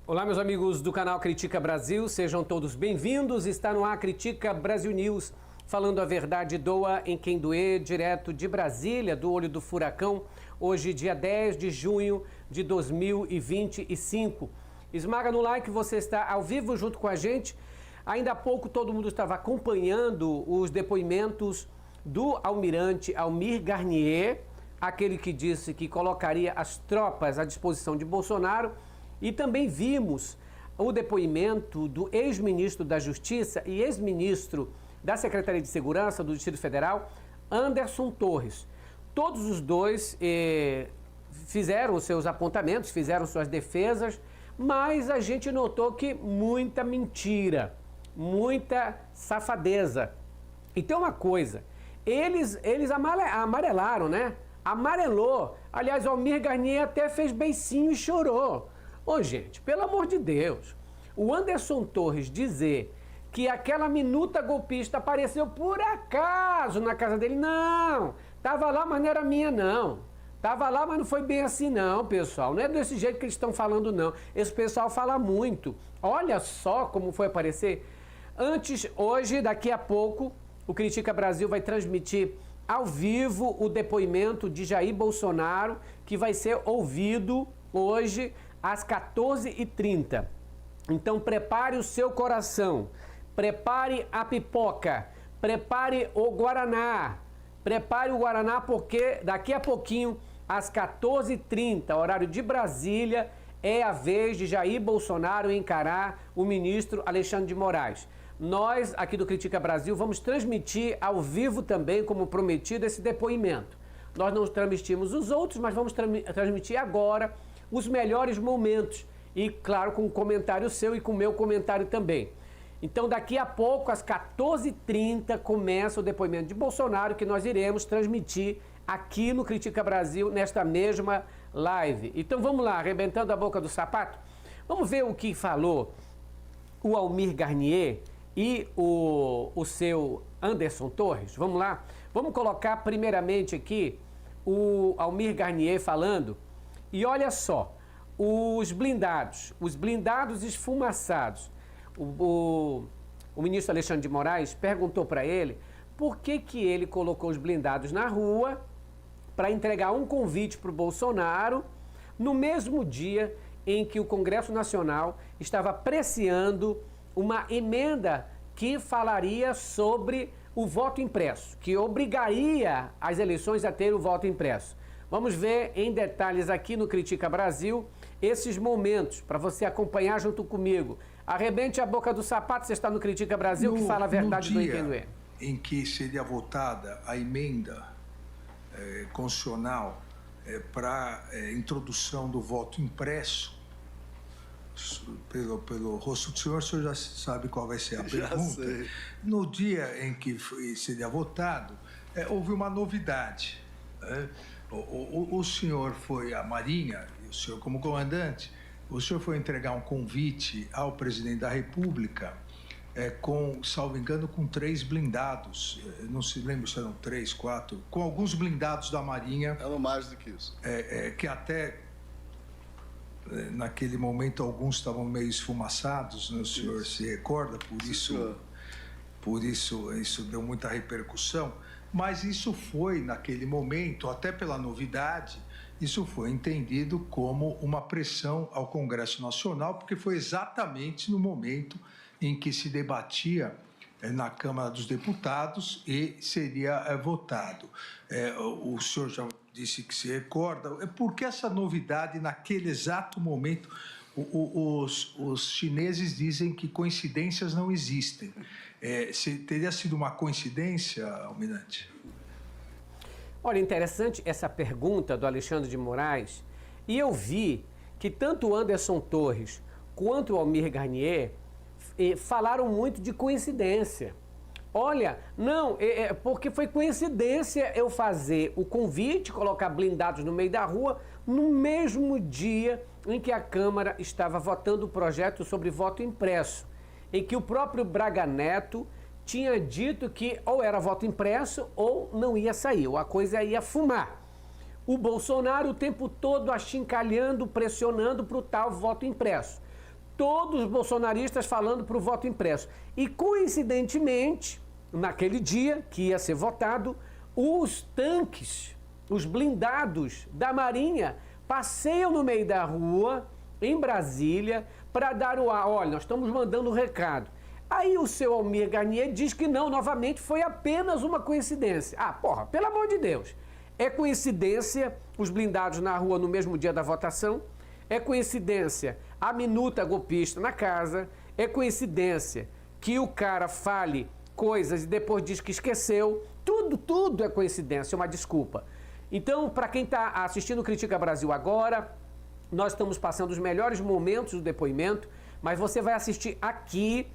Olá, meus amigos do canal Critica Brasil, sejam todos bem-vindos. Está no ar Critica Brasil News, falando a verdade doa em quem doer, direto de Brasília, do olho do furacão, hoje dia 10 de junho de 2025. Esmaga no like, você está ao vivo junto com a gente. Ainda há pouco todo mundo estava acompanhando os depoimentos do almirante Almir Garnier, aquele que disse que colocaria as tropas à disposição de Bolsonaro. E também vimos o depoimento do ex-ministro da Justiça e ex-ministro da Secretaria de Segurança do Distrito Federal, Anderson Torres. Todos os dois fizeram os seus apontamentos, fizeram suas defesas, mas a gente notou que muita mentira, muita safadeza. E tem uma coisa, eles amarelaram, né? Amarelou. Aliás, o Almir Garnier até fez beicinho e chorou. Ô, gente, pelo amor de Deus, o Anderson Torres dizer que aquela minuta golpista apareceu por acaso na casa dele, não, tava lá, mas não era minha, não. Tava lá, mas não foi bem assim, não, pessoal. Não é desse jeito que eles estão falando, não. Esse pessoal fala muito. Olha só como foi aparecer. Antes, hoje, daqui a pouco, o Critica Brasil vai transmitir ao vivo o depoimento de Jair Bolsonaro, que vai ser ouvido hoje às 14h30. Então prepare o seu coração, prepare a pipoca, prepare o Guaraná, porque daqui a pouquinho, às 14h30, horário de Brasília, é a vez de Jair Bolsonaro encarar o ministro Alexandre de Moraes. Nós, aqui do Critica Brasil, vamos transmitir ao vivo também, como prometido, esse depoimento. Nós não transmitimos os outros, mas vamos transmitir agora os melhores momentos. E, claro, com um comentário seu e com o meu comentário também. Então, daqui a pouco, às 14h30, começa o depoimento de Bolsonaro, que nós iremos transmitir aqui no Critica Brasil, nesta mesma live. Então, vamos lá, arrebentando a boca do sapato. Vamos ver o que falou o Almir Garnier e o seu Anderson Torres. Vamos lá? Vamos colocar primeiramente aqui o Almir Garnier falando. E olha só, os blindados esfumaçados. O ministro Alexandre de Moraes perguntou para ele por que ele colocou os blindados na rua para entregar um convite para o Bolsonaro no mesmo dia em que o Congresso Nacional estava apreciando uma emenda que falaria sobre o voto impresso, que obrigaria as eleições a ter o voto impresso. Vamos ver em detalhes aqui no Critica Brasil esses momentos, para você acompanhar junto comigo. Arrebente a boca do sapato, você está no Critica Brasil, que fala a verdade do entender. Em que seria votada a emenda constitucional para introdução do voto impresso, pelo rosto do senhor já sabe qual vai ser a pergunta. Sei. No dia em que seria votado, houve uma novidade. O senhor foi à Marinha, e o senhor como comandante, o senhor foi entregar um convite ao presidente da República, salvo engano, com 3 blindados, não se lembra se eram 3, 4, com alguns blindados da Marinha. Eram mais do que isso. Que até, naquele momento, alguns estavam meio esfumaçados, né? O senhor se recorda, por isso deu muita repercussão. Mas isso foi, naquele momento, até pela novidade, isso foi entendido como uma pressão ao Congresso Nacional, porque foi exatamente no momento em que se debatia na Câmara dos Deputados e seria votado. O senhor já disse que se recorda. Por que essa novidade naquele exato momento? Os chineses dizem que coincidências não existem. Teria sido uma coincidência, almirante? Olha, interessante essa pergunta do Alexandre de Moraes. E eu vi que tanto o Anderson Torres quanto o Almir Garnier falaram muito de coincidência. Olha, não, porque foi coincidência eu fazer o convite, colocar blindados no meio da rua, no mesmo dia em que a Câmara estava votando o projeto sobre voto impresso, em que o próprio Braga Neto tinha dito que ou era voto impresso ou não ia sair, ou a coisa ia fumar. O Bolsonaro o tempo todo achincalhando, pressionando para o tal voto impresso. todos os bolsonaristas falando para o voto impresso. E, coincidentemente, naquele dia que ia ser votado, os tanques, os blindados da Marinha passeiam no meio da rua, em Brasília, para dar o ar. Olha, nós estamos mandando um recado. Aí o seu Almir Garnier diz que não, novamente, foi apenas uma coincidência. Ah, porra, pelo amor de Deus. É coincidência os blindados na rua no mesmo dia da votação? É coincidência a minuta golpista na casa? É coincidência que o cara fale coisas e depois diz que esqueceu? Tudo é coincidência, é uma desculpa. Então, para quem está assistindo o Critica Brasil agora, nós estamos passando os melhores momentos do depoimento, mas você vai assistir aqui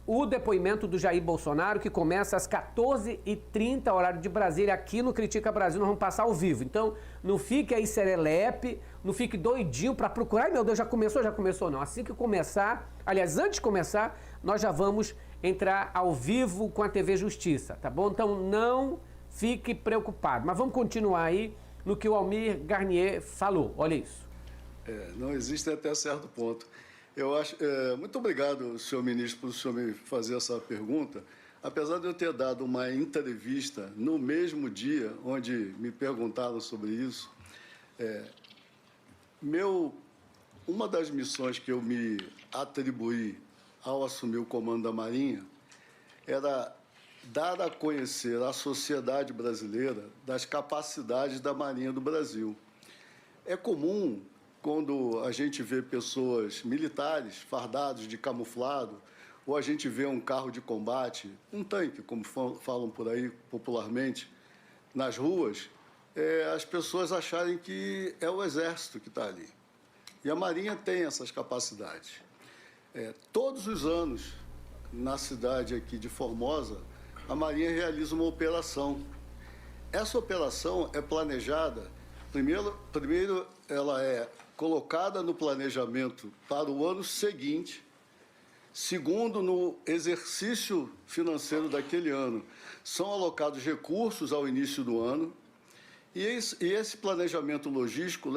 o depoimento do Jair Bolsonaro, que começa às 14h30, horário de Brasília, aqui no Critica Brasil, nós vamos passar ao vivo. Então, não fique aí serelepe, não fique doidinho para procurar. Ai, meu Deus, já começou não. Assim que começar, aliás, antes de começar, nós já vamos entrar ao vivo com a TV Justiça, tá bom? Então, não fique preocupado. Mas vamos continuar aí no que o Almir Garnier falou. Olha isso. Não existe até certo ponto. Eu acho, muito obrigado, senhor ministro, por o senhor me fazer essa pergunta. Apesar de eu ter dado uma entrevista no mesmo dia, onde me perguntaram sobre isso, uma das missões que eu me atribuí ao assumir o comando da Marinha era dar a conhecer à sociedade brasileira das capacidades da Marinha do Brasil. É comum, quando a gente vê pessoas militares fardados de camuflado, ou a gente vê um carro de combate, um tanque, como falam por aí popularmente, nas ruas, as pessoas acharem que é o Exército que está ali. E a Marinha tem essas capacidades. Todos os anos, na cidade aqui de Formosa, a Marinha realiza uma operação. Essa operação é planejada, primeiro ela é colocada no planejamento para o ano seguinte, segundo, no exercício financeiro daquele ano, são alocados recursos ao início do ano, e esse planejamento logístico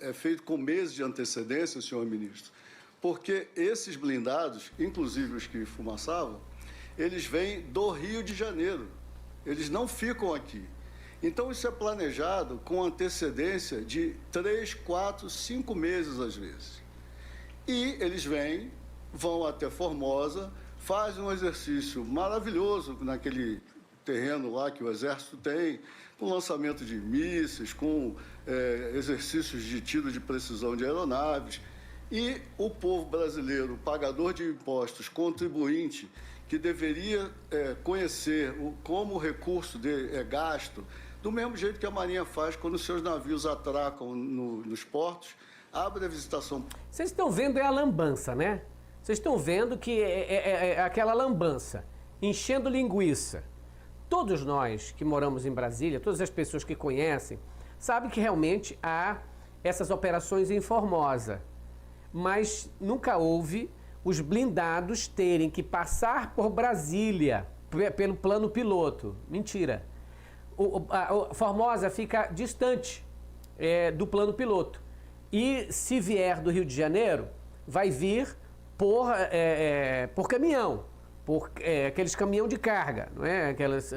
é feito com meses de antecedência, senhor ministro, porque esses blindados, inclusive os que fumaçavam, eles vêm do Rio de Janeiro, eles não ficam aqui. Então, isso é planejado com antecedência de 3, 4, 5 meses, às vezes. E eles vão até Formosa, fazem um exercício maravilhoso naquele terreno lá que o Exército tem, com lançamento de mísseis, com exercícios de tiro de precisão de aeronaves. E o povo brasileiro, pagador de impostos, contribuinte, que deveria conhecer como o recurso é gasto, do mesmo jeito que a Marinha faz quando os seus navios atracam nos portos, abre a visitação. Vocês estão vendo a lambança, né? Vocês estão vendo que é aquela lambança, enchendo linguiça. Todos nós que moramos em Brasília, todas as pessoas que conhecem, sabem que realmente há essas operações em Formosa. Mas nunca houve os blindados terem que passar por Brasília pelo plano piloto. Mentira. Formosa fica distante do plano piloto. E se vier do Rio de Janeiro, vai vir por caminhão, aqueles caminhão de carga, não é?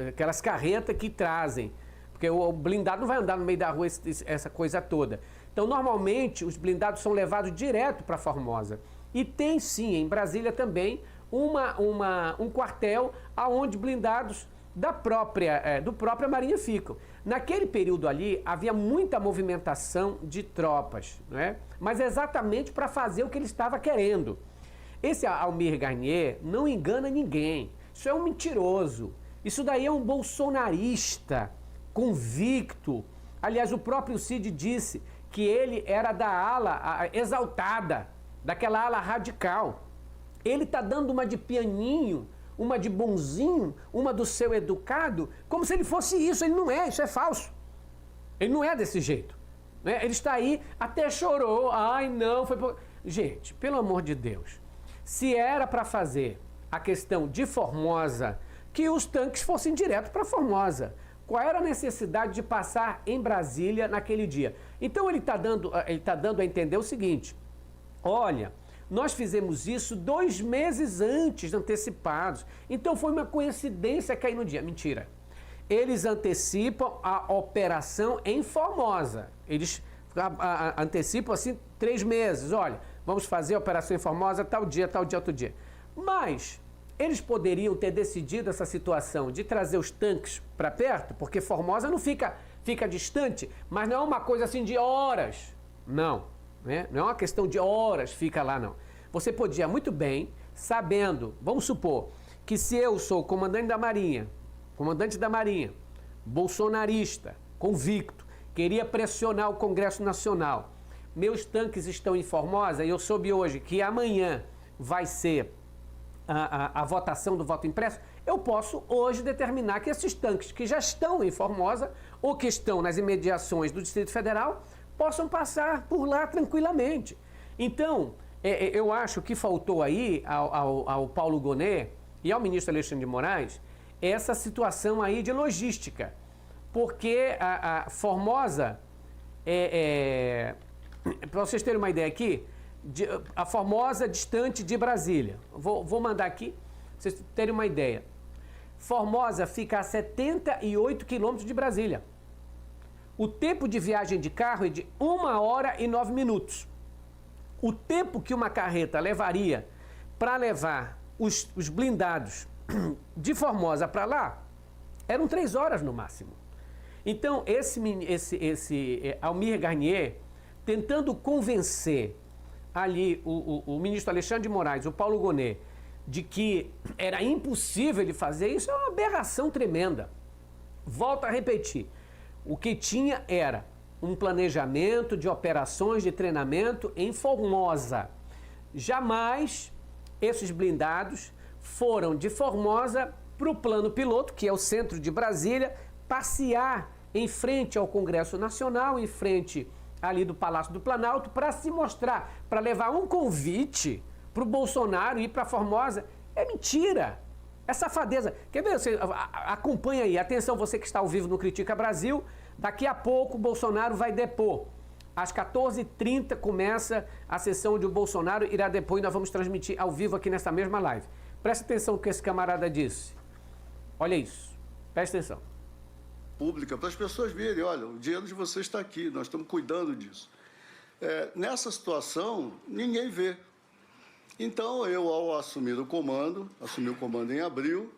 Aquelas carretas que trazem. Porque o blindado não vai andar no meio da rua, essa coisa toda. Então, normalmente, os blindados são levados direto para Formosa. E tem, sim, em Brasília também, um quartel onde blindados do própria Marinha ficam. Naquele período ali, havia muita movimentação de tropas, não é? Mas exatamente para fazer o que ele estava querendo. Esse Almir Garnier não engana ninguém. Isso é um mentiroso. Isso daí é um bolsonarista convicto. Aliás, o próprio Cid disse que ele era da ala exaltada, daquela ala radical. Ele está dando uma de pianinho, uma de bonzinho, uma do seu educado, como se ele fosse isso. Ele não é, isso é falso. Ele não é desse jeito. Né? Ele está aí, até chorou. Ai, não, foi... Gente, pelo amor de Deus, se era para fazer a questão de Formosa, que os tanques fossem direto para Formosa. Qual era a necessidade de passar em Brasília naquele dia? Então ele está dando a entender o seguinte: olha, Nós fizemos isso 2 meses antes, antecipados. Então foi uma coincidência cair no dia. Mentira. Eles antecipam a operação em Formosa. Eles antecipam assim 3 meses. Olha, vamos fazer a operação em Formosa tal dia, outro dia. Mas eles poderiam ter decidido essa situação de trazer os tanques para perto, porque Formosa não fica distante, mas não é uma coisa assim de horas. Não, né? Não é uma questão de horas fica lá, não. Você podia muito bem, sabendo, vamos supor, que se eu sou comandante da Marinha, bolsonarista, convicto, queria pressionar o Congresso Nacional, meus tanques estão em Formosa e eu soube hoje que amanhã vai ser a votação do voto impresso, eu posso hoje determinar que esses tanques que já estão em Formosa ou que estão nas imediações do Distrito Federal possam passar por lá tranquilamente. Então, eu acho que faltou aí ao Paulo Gonet e ao ministro Alexandre de Moraes essa situação aí de logística, porque a Formosa, para vocês terem uma ideia aqui, a Formosa distante de Brasília, vou mandar aqui, para vocês terem uma ideia, Formosa fica a 78 quilômetros de Brasília. O tempo de viagem de carro é de 1h09. O tempo que uma carreta levaria para levar os blindados de Formosa para lá eram 3 horas no máximo. Então, esse Almir Garnier, tentando convencer ali o ministro Alexandre de Moraes, o Paulo Gonet, de que era impossível ele fazer isso, é uma aberração tremenda. Volto a repetir, o que tinha era um planejamento de operações de treinamento em Formosa. Jamais esses blindados foram de Formosa para o plano piloto, que é o centro de Brasília, passear em frente ao Congresso Nacional, em frente ali do Palácio do Planalto, para se mostrar, para levar um convite para o Bolsonaro ir para Formosa. É mentira, é safadeza. Quer ver? Você acompanha aí, atenção você que está ao vivo no Critica Brasil, daqui a pouco o Bolsonaro vai depor. Às 14h30 começa a sessão onde o Bolsonaro irá depor e nós vamos transmitir ao vivo aqui nessa mesma live. Presta atenção no que esse camarada disse. Olha isso, presta atenção. Pública, para as pessoas verem, olha, o dinheiro de vocês está aqui, nós estamos cuidando disso. Nessa situação, ninguém vê. Então, eu, ao assumir o comando em abril,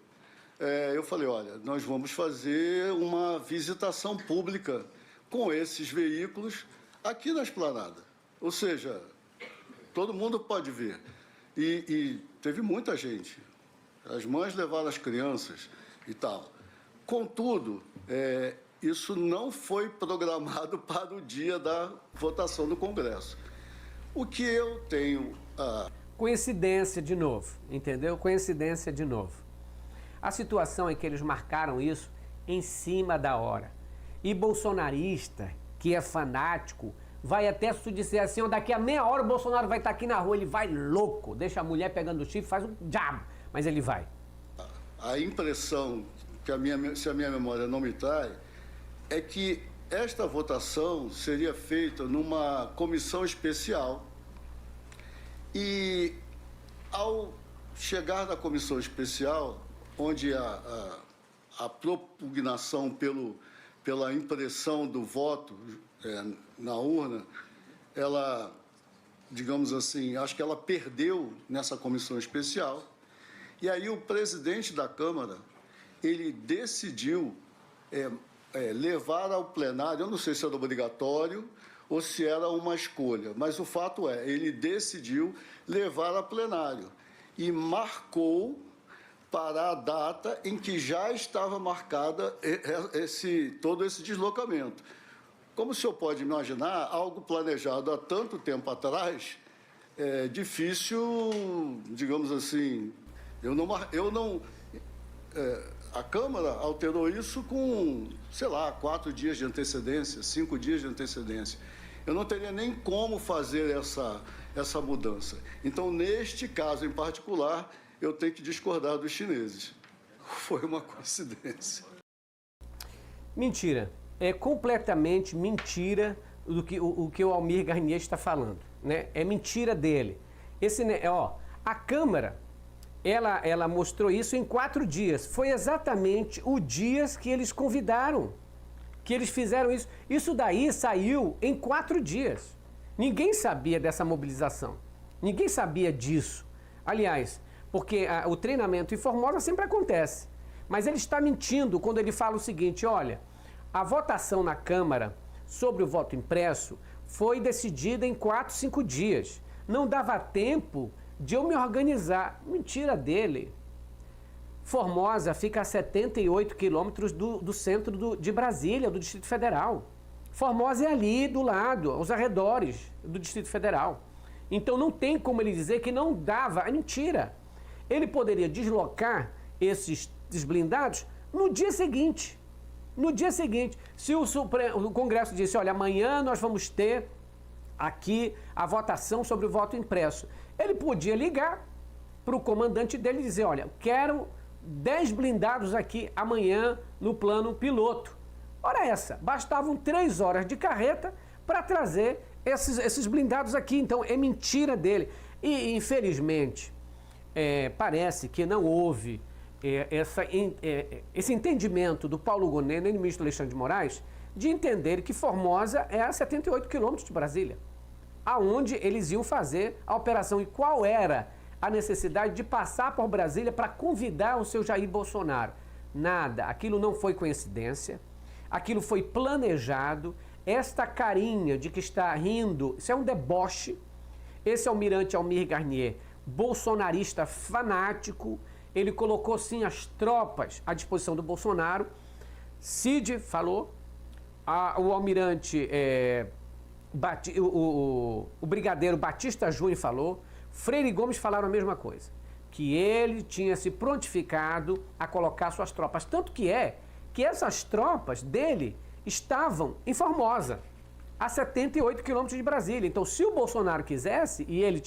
eu falei, olha, nós vamos fazer uma visitação pública com esses veículos aqui na esplanada. Ou seja, todo mundo pode ver. E teve muita gente. As mães levaram as crianças e tal. Contudo, isso não foi programado para o dia da votação do Congresso. O que eu tenho... Coincidência de novo, entendeu? Coincidência de novo. A situação é que eles marcaram isso em cima da hora. E bolsonarista, que é fanático, vai até se disser assim, ó, daqui a meia hora o Bolsonaro vai estar aqui na rua, ele vai louco, deixa a mulher pegando o chifre, faz um diabo, mas ele vai. A impressão, se a minha memória não me trai, é que esta votação seria feita numa comissão especial e, ao chegar na comissão especial, onde a propugnação pela impressão do voto na urna, ela, digamos assim, acho que ela perdeu nessa comissão especial. E aí o presidente da Câmara, ele decidiu levar ao plenário, eu não sei se era obrigatório ou se era uma escolha, mas o fato ele decidiu levar a plenário e marcou para a data em que já estava marcada todo esse deslocamento. Como o senhor pode imaginar, algo planejado há tanto tempo atrás, é difícil, digamos assim, a Câmara alterou isso com, sei lá, 4 dias de antecedência, 5 dias de antecedência. Eu não teria nem como fazer essa mudança. Então, neste caso em particular, eu tenho que discordar dos chineses. Foi uma coincidência. Mentira. É completamente mentira o que o Almir Garnier está falando, né? É mentira dele. A Câmara, ela mostrou isso em 4 dias. Foi exatamente o dias que eles convidaram, que eles fizeram isso. Isso daí saiu em 4 dias. Ninguém sabia dessa mobilização. Ninguém sabia disso. Aliás, porque o treinamento em Formosa sempre acontece. Mas ele está mentindo quando ele fala o seguinte, olha, a votação na Câmara sobre o voto impresso foi decidida em 4, 5 dias. Não dava tempo de eu me organizar. Mentira dele. Formosa fica a 78 quilômetros do centro de Brasília, do Distrito Federal. Formosa é ali do lado, aos arredores do Distrito Federal. Então não tem como ele dizer que não dava. É mentira. Ele poderia deslocar esses blindados no dia seguinte. No dia seguinte. Se o Congresso disse, olha, amanhã nós vamos ter aqui a votação sobre o voto impresso. Ele podia ligar para o comandante dele e dizer, olha, quero 10 blindados aqui amanhã no plano piloto. Ora essa, bastavam 3 horas de carreta para trazer esses blindados aqui. Então é mentira dele. E infelizmente parece que não houve esse entendimento do Paulo Gonet, nem do ministro Alexandre de Moraes, de entender que Formosa é a 78 quilômetros de Brasília, aonde eles iam fazer a operação e qual era a necessidade de passar por Brasília para convidar o seu Jair Bolsonaro. Nada, aquilo não foi coincidência, aquilo foi planejado, esta carinha de que está rindo, isso é um deboche. Esse almirante Almir Garnier, bolsonarista fanático, ele colocou sim as tropas à disposição do Bolsonaro. Cid falou, o almirante, o brigadeiro Batista Júnior falou, Freire e Gomes falaram a mesma coisa, que ele tinha se prontificado a colocar suas tropas. Tanto que essas tropas dele estavam em Formosa, a 78 quilômetros de Brasília. Então, se o Bolsonaro quisesse, e ele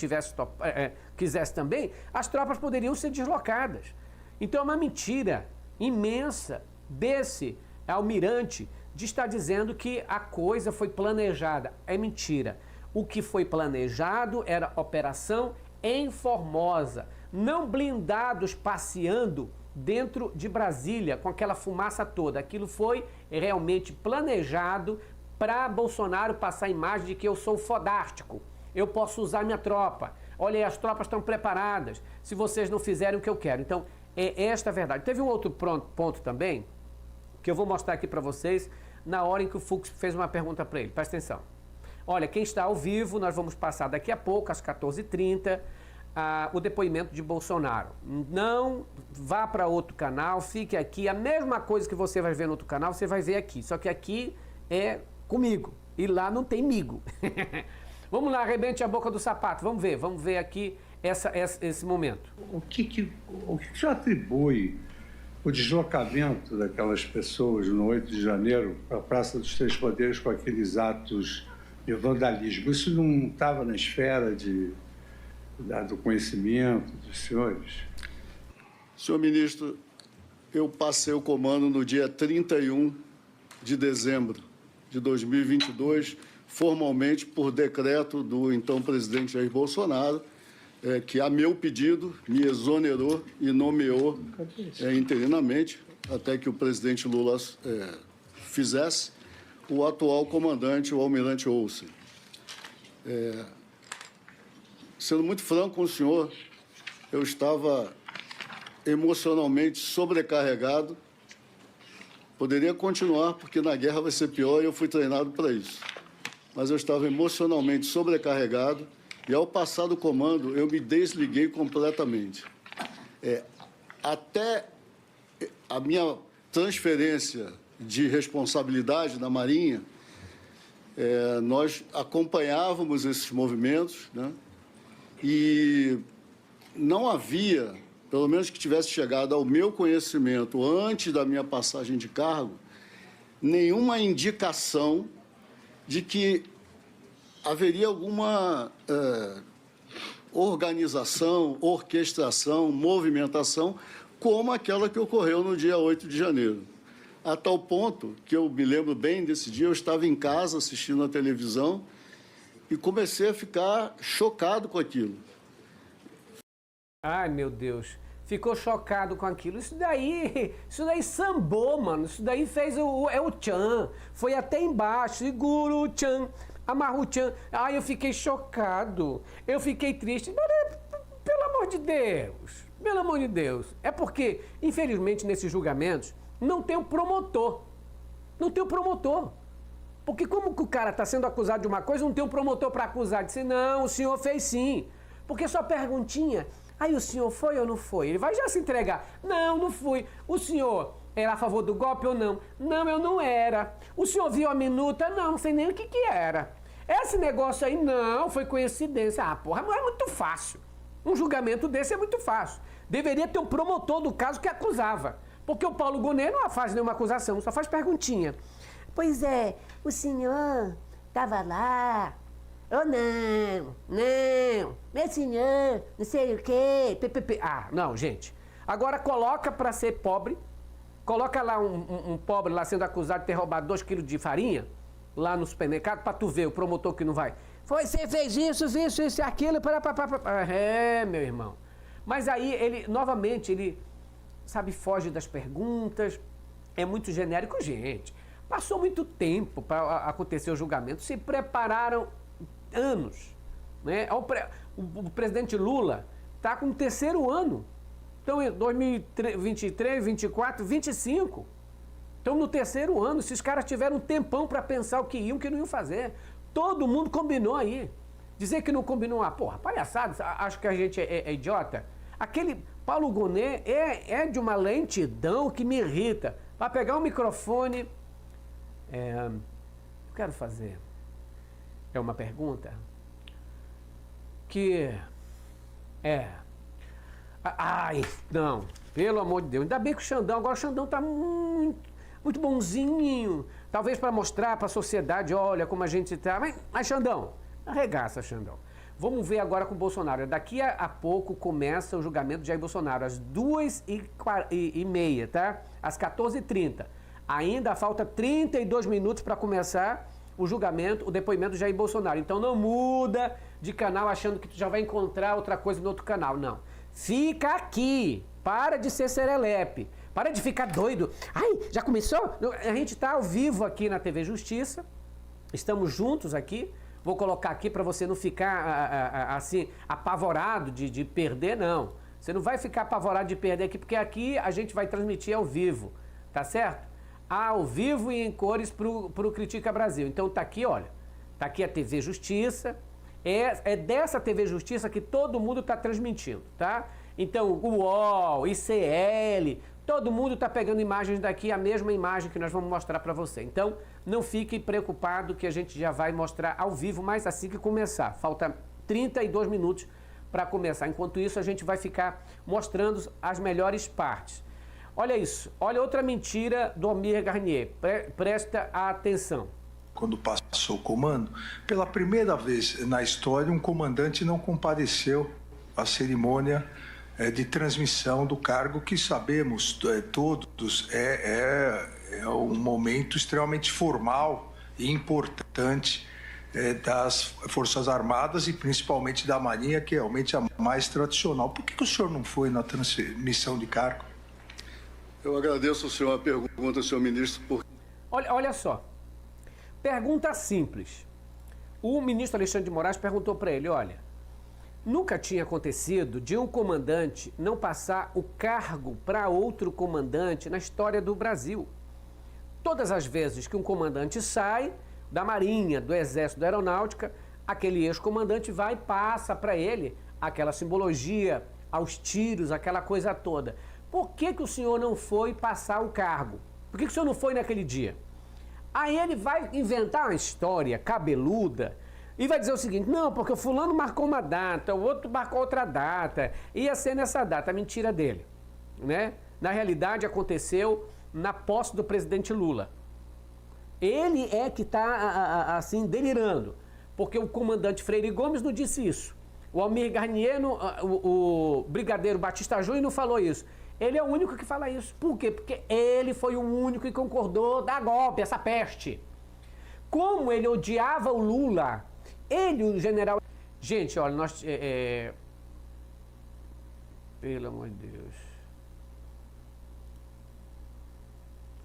quisesse também, as tropas poderiam ser deslocadas. Então, é uma mentira imensa desse almirante de estar dizendo que a coisa foi planejada. É mentira. O que foi planejado era operação em Formosa, não blindados passeando dentro de Brasília com aquela fumaça toda. Aquilo foi realmente planejado para Bolsonaro passar a imagem de que eu sou fodástico, eu posso usar minha tropa, olha aí, as tropas estão preparadas, se vocês não fizerem o que eu quero. Então, é esta a verdade. Teve um outro ponto também, que eu vou mostrar aqui para vocês, na hora em que o Fux fez uma pergunta para ele. Presta atenção. Olha, quem está ao vivo, nós vamos passar daqui a pouco, às 14h30, o depoimento de Bolsonaro. Não vá para outro canal, fique aqui. A mesma coisa que você vai ver no outro canal, você vai ver aqui. Só que aqui é comigo e lá não tem migo. Vamos lá, arrebente a boca do sapato. Vamos ver aqui esse momento. O que você atribui o deslocamento daquelas pessoas no 8 de janeiro para a Praça dos Três Poderes com aqueles atos de vandalismo? Isso não estava na esfera do conhecimento dos senhores? Senhor ministro, eu passei o comando no dia 31 de dezembro de 2022, formalmente por decreto do então presidente Jair Bolsonaro, que a meu pedido me exonerou e nomeou interinamente, até que o presidente Lula fizesse, o atual comandante, o almirante Olsen. Sendo muito franco com o senhor, eu estava emocionalmente sobrecarregado. Poderia continuar, porque na guerra vai ser pior e eu fui treinado para isso. Mas eu estava emocionalmente sobrecarregado e, ao passar do comando, eu me desliguei completamente. Até a minha transferência de responsabilidade na Marinha, nós acompanhávamos esses movimentos, né? E não havia, pelo menos que tivesse chegado ao meu conhecimento antes da minha passagem de cargo, nenhuma indicação de que haveria alguma organização, orquestração, movimentação como aquela que ocorreu no dia 8 de janeiro. A tal ponto que eu me lembro bem desse dia, eu estava em casa assistindo a televisão e comecei a ficar chocado com aquilo. Ai, meu Deus. Ficou chocado com aquilo. Isso daí sambou, mano. Isso daí fez o tchan. Foi até embaixo. Segura o tchan. Amarra o tchan. Ai, eu fiquei chocado. Eu fiquei triste. Pelo amor de Deus. Pelo amor de Deus. É porque, infelizmente, nesses julgamentos, não tem o promotor. Não tem o promotor. Porque como que o cara está sendo acusado de uma coisa, não tem um promotor para acusar. Disse, não, o senhor fez sim. Porque só perguntinha, aí o senhor foi ou não foi? Ele vai já se entregar. Não, não fui. O senhor era a favor do golpe ou não? Não, eu não era. O senhor viu a minuta? Não, não sei nem o que era. Esse negócio aí, não, foi coincidência. Ah, porra, não é muito fácil. Um julgamento desse é muito fácil. Deveria ter um promotor do caso que acusava. Porque o Paulo Gonet não faz nenhuma acusação, só faz perguntinha. Pois é, o senhor estava lá, ou não, meu senhor, não sei o quê, ppp. Ah, não, gente. Agora coloca para ser pobre, coloca lá um pobre lá sendo acusado de ter roubado 2 quilos de farinha, lá no supermercado, para tu ver o promotor que não vai. Foi, você fez isso e aquilo, é, meu irmão. Mas aí ele, novamente, ele, sabe, foge das perguntas, é muito genérico, gente. Passou muito tempo para acontecer o julgamento, se prepararam anos. Né? O presidente Lula está com o 3º ano. Então, em 2023, 24, 25. Estão no 3º ano. Esses caras tiveram um tempão para pensar o que iam, o que não iam fazer. Todo mundo combinou aí. Dizer que não combinou, porra, palhaçada, acho que a gente é idiota. Aquele Paulo Gonet é de uma lentidão que me irrita. Vai pegar um microfone... eu quero fazer uma pergunta que ai, não, pelo amor de Deus, ainda bem que agora o Xandão tá muito bonzinho, talvez para mostrar para a sociedade, olha como a gente tá, mas Xandão, arregaça, Xandão. Vamos ver agora com o Bolsonaro. Daqui a pouco começa o julgamento de Jair Bolsonaro, às 2h30, tá? Às 14h30. Ainda falta 32 minutos para começar o julgamento, o depoimento de Jair Bolsonaro. Então não muda de canal achando que tu já vai encontrar outra coisa no outro canal. Não. Fica aqui. Para de ser serelepe. Para de ficar doido. Ai, já começou? A gente está ao vivo aqui na TV Justiça. Estamos juntos aqui. Vou colocar aqui para você não ficar assim, apavorado de perder, não. Você não vai ficar apavorado de perder aqui, porque aqui a gente vai transmitir ao vivo. Tá certo? Ao vivo e em cores pro Critica Brasil. Então tá aqui, olha, tá aqui a TV Justiça, é dessa TV Justiça que todo mundo tá transmitindo, tá? Então o UOL, ICL, todo mundo tá pegando imagens daqui, a mesma imagem que nós vamos mostrar para você. Então não fique preocupado que a gente já vai mostrar ao vivo, mas assim que começar. Falta 32 minutos para começar. Enquanto isso a gente vai ficar mostrando as melhores partes. Olha isso, olha outra mentira do Almir Garnier, presta atenção. Quando passou o comando, pela primeira vez na história, um comandante não compareceu à cerimônia de transmissão do cargo, que sabemos todos é um momento extremamente formal e importante das Forças Armadas e principalmente da Marinha, que é realmente a mais tradicional. Por que o senhor não foi na transmissão de cargo? Eu agradeço ao senhor a pergunta, senhor ministro. Olha só, pergunta simples. O ministro Alexandre de Moraes perguntou para ele, olha, nunca tinha acontecido de um comandante não passar o cargo para outro comandante na história do Brasil. Todas as vezes que um comandante sai da Marinha, do Exército, da Aeronáutica, aquele ex-comandante vai e passa para ele aquela simbologia aos tiros, aquela coisa toda. Por que o senhor não foi passar o cargo? Por que o senhor não foi naquele dia? Aí ele vai inventar uma história cabeluda e vai dizer o seguinte, não, porque o fulano marcou uma data, o outro marcou outra data, ia ser nessa data, a mentira dele, né? Na realidade aconteceu na posse do presidente Lula. Ele é que está assim delirando, porque o comandante Freire Gomes não disse isso. O Almir Garnier, o brigadeiro Batista Júnior não falou isso. Ele é o único que fala isso. Por quê? Porque ele foi o único que concordou dar golpe, essa peste. Como ele odiava o Lula, ele, o general... Gente, olha, Pelo amor de Deus.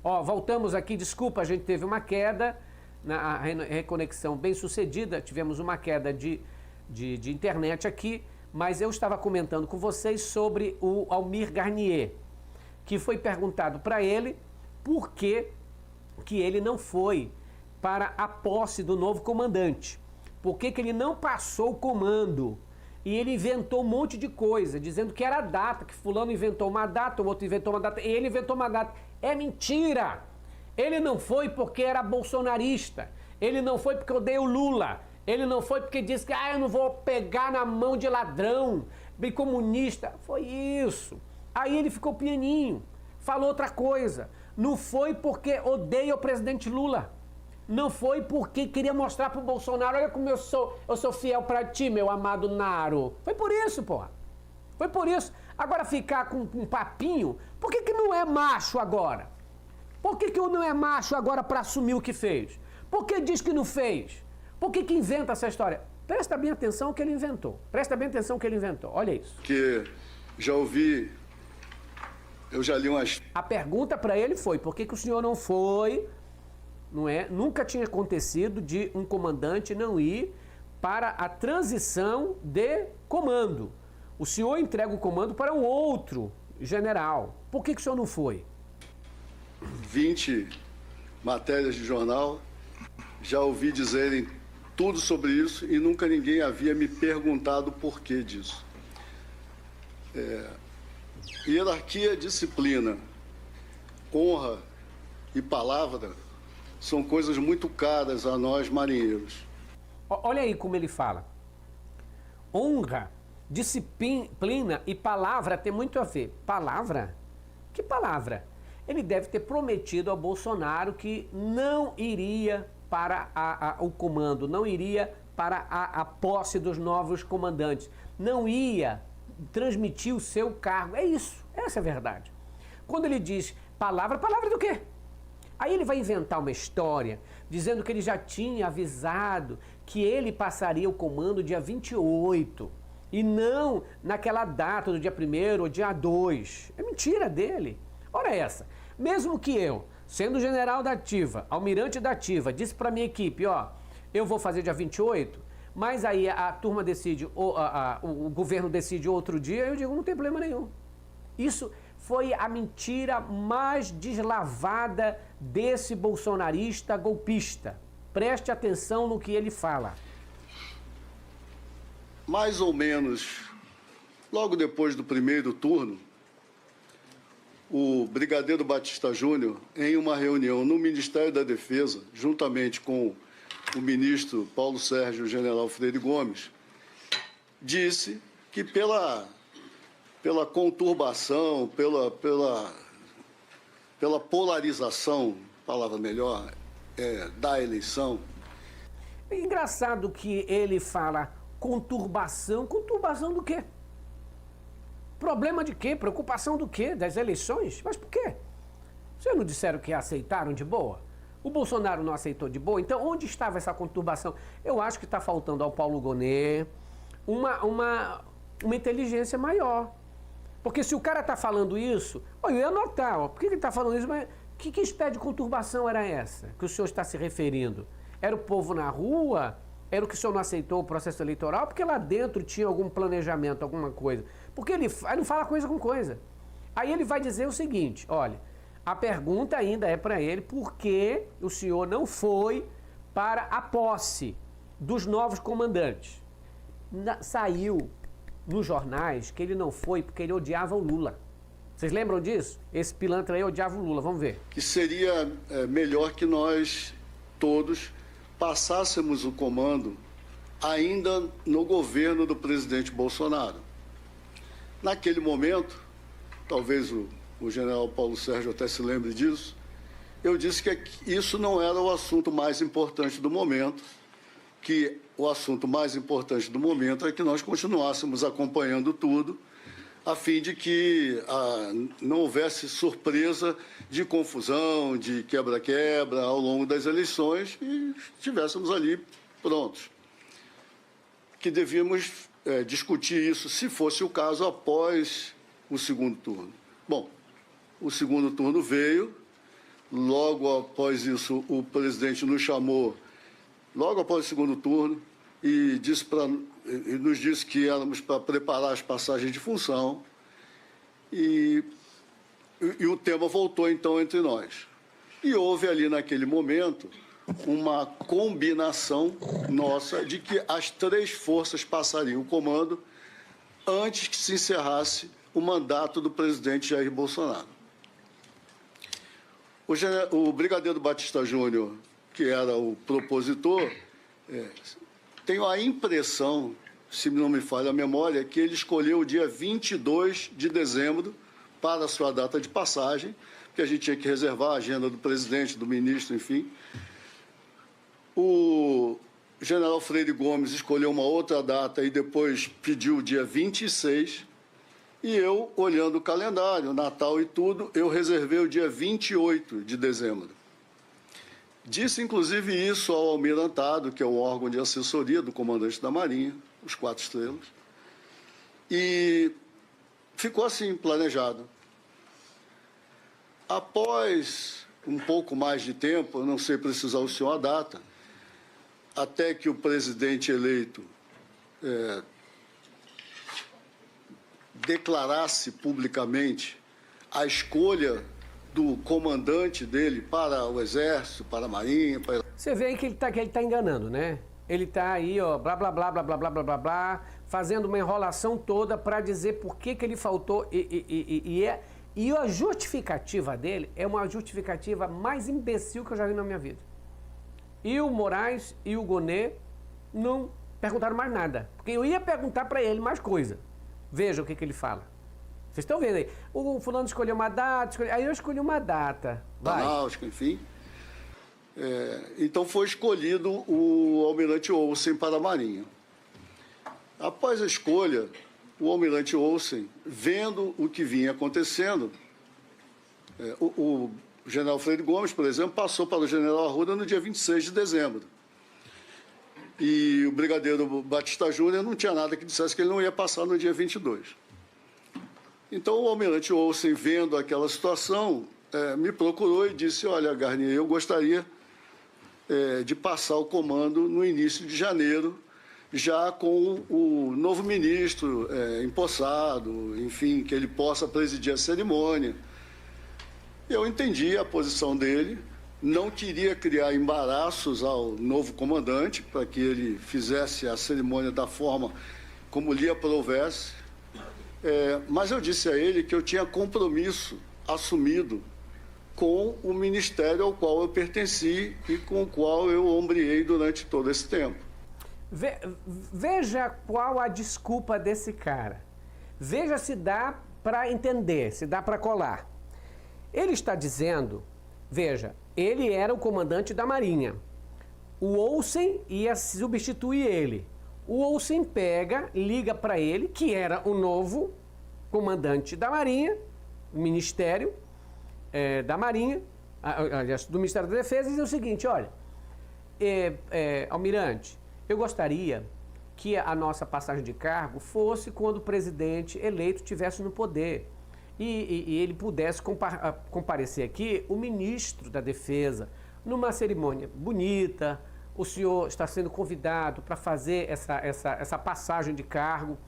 Ó, voltamos aqui, desculpa, a gente teve uma queda na reconexão bem sucedida, tivemos uma queda de internet aqui, mas eu estava comentando com vocês sobre o Almir Garnier, que foi perguntado para ele por que ele não foi para a posse do novo comandante. Por que ele não passou o comando? E ele inventou um monte de coisa, dizendo que era a data, que fulano inventou uma data, o outro inventou uma data, e ele inventou uma data. É mentira! Ele não foi porque era bolsonarista, ele não foi porque odeia o Lula, ele não foi porque disse que eu não vou pegar na mão de ladrão, bem comunista. Foi isso. Aí ele ficou pianinho, falou outra coisa. Não foi porque odeia o presidente Lula. Não foi porque queria mostrar pro Bolsonaro, olha como eu sou fiel pra ti, meu amado Naro. Foi por isso, porra. Foi por isso. Agora ficar com um papinho, por que não é macho agora? Por que não é macho agora pra assumir o que fez? Por que diz que não fez? Por que inventa essa história? Presta bem atenção no que ele inventou. Presta bem atenção no que ele inventou. Olha isso. Que já ouvi, eu já li umas... A pergunta pra ele foi, por que o senhor não foi... Não é? Nunca tinha acontecido de um comandante não ir para a transição de comando. O senhor entrega o comando para um outro general. Por que o senhor não foi? 20 matérias de jornal, já ouvi dizerem tudo sobre isso e nunca ninguém havia me perguntado o porquê disso. Hierarquia, disciplina, honra e palavra são coisas muito caras a nós marinheiros. Olha aí como ele fala. Honra, disciplina e palavra tem muito a ver. Palavra? Que palavra? Ele deve ter prometido ao Bolsonaro que não iria para o comando, não iria para a posse dos novos comandantes, não ia transmitir o seu cargo. É isso, essa é a verdade. Quando ele diz palavra, palavra do quê? Aí ele vai inventar uma história dizendo que ele já tinha avisado que ele passaria o comando dia 28 e não naquela data do dia 1º ou dia 2. É mentira dele. Ora essa, mesmo que eu, sendo general da ativa, almirante da ativa, disse para minha equipe, ó, eu vou fazer dia 28, mas aí a turma decide, o governo decide outro dia, eu digo, não tem problema nenhum. Isso foi a mentira mais deslavada desse bolsonarista golpista. Preste atenção no que ele fala. Mais ou menos, logo depois do primeiro turno, o brigadeiro Batista Júnior, em uma reunião no Ministério da Defesa, juntamente com o ministro Paulo Sérgio e o general Freire Gomes, disse que pela conturbação, pela polarização, palavra melhor, da eleição. É engraçado que ele fala conturbação. Conturbação do quê? Problema de quê? Preocupação do quê? Das eleições? Mas por quê? Vocês não disseram que aceitaram de boa? O Bolsonaro não aceitou de boa? Então, onde estava essa conturbação? Eu acho que está faltando ao Paulo Gonet uma inteligência maior. Porque se o cara está falando isso, eu ia anotar, por que ele está falando isso? Mas que espécie de conturbação era essa que o senhor está se referindo? Era o povo na rua? Era o que o senhor não aceitou o processo eleitoral? Porque lá dentro tinha algum planejamento, alguma coisa. Porque ele não fala coisa com coisa. Aí ele vai dizer o seguinte, olha, a pergunta ainda é para ele por que o senhor não foi para a posse dos novos comandantes. Saiu nos jornais que ele não foi porque ele odiava o Lula. Vocês lembram disso? Esse pilantra aí odiava o Lula, vamos ver. Que seria melhor que nós todos passássemos o comando ainda no governo do presidente Bolsonaro. Naquele momento, talvez o general Paulo Sérgio até se lembre disso, eu disse que isso não era o assunto mais importante do momento, que o assunto mais importante do momento é que nós continuássemos acompanhando tudo, a fim de que não houvesse surpresa de confusão, de quebra-quebra ao longo das eleições e estivéssemos ali prontos. Que devíamos discutir isso, se fosse o caso, após o segundo turno. Bom, o segundo turno veio, logo após isso o presidente nos chamou, logo após o segundo turno, e nos disse que éramos para preparar as passagens de função, e o tema voltou então entre nós. E houve ali naquele momento uma combinação nossa de que as 3 forças passariam o comando antes que se encerrasse o mandato do presidente Jair Bolsonaro. O brigadeiro Batista Júnior, que era o propositor, tenho a impressão, se não me falha a memória, que ele escolheu o dia 22 de dezembro para a sua data de passagem, porque a gente tinha que reservar a agenda do presidente, do ministro, enfim. O general Freire Gomes escolheu uma outra data e depois pediu o dia 26. E eu, olhando o calendário, Natal e tudo, eu reservei o dia 28 de dezembro. Disse, inclusive, isso ao Almirantado, que é o órgão de assessoria do comandante da Marinha, os 4 estrelas. E ficou assim, planejado. Após um pouco mais de tempo, eu não sei precisar o senhor a data, até que o presidente eleito declarasse publicamente a escolha do comandante dele para o Exército, para a Marinha... Você vê aí que ele tá enganando, né? Ele está aí, ó, blá, blá, blá, blá, blá, blá, blá, blá, blá, fazendo uma enrolação toda para dizer por que ele faltou e a justificativa dele é uma justificativa mais imbecil que eu já vi na minha vida. E o Moraes e o Gonet não perguntaram mais nada, porque eu ia perguntar para ele mais coisa. Veja o que ele fala. Vocês estão vendo aí? O fulano escolheu uma data, aí eu escolhi uma data. Náutica, enfim. Então foi escolhido o almirante Olsen para a Marinha. Após a escolha, o almirante Olsen, vendo o que vinha acontecendo, o general Freire Gomes, por exemplo, passou para o general Arruda no dia 26 de dezembro. E o brigadeiro Batista Júnior não tinha nada que dissesse que ele não ia passar no dia 22. Então, o almirante Olsen, vendo aquela situação, me procurou e disse, olha, Garnier, eu gostaria de passar o comando no início de janeiro, já com o novo ministro empossado, enfim, que ele possa presidir a cerimônia. Eu entendi a posição dele, não queria criar embaraços ao novo comandante para que ele fizesse a cerimônia da forma como lhe aprovesse, mas eu disse a ele que eu tinha compromisso assumido com o ministério ao qual eu pertenci e com o qual eu ombreei durante todo esse tempo. Veja qual a desculpa desse cara. Veja se dá para entender, se dá para colar. Ele está dizendo, veja, ele era o comandante da Marinha. O Olsen ia substituir ele. O Olsen pega, liga para ele, que era o novo comandante da Marinha, o Ministério da Marinha, do Ministério da Defesa, e diz o seguinte, olha, almirante, eu gostaria que a nossa passagem de cargo fosse quando o presidente eleito estivesse no poder e ele pudesse comparecer aqui, o ministro da Defesa, numa cerimônia bonita. O senhor está sendo convidado para fazer essa passagem de cargo.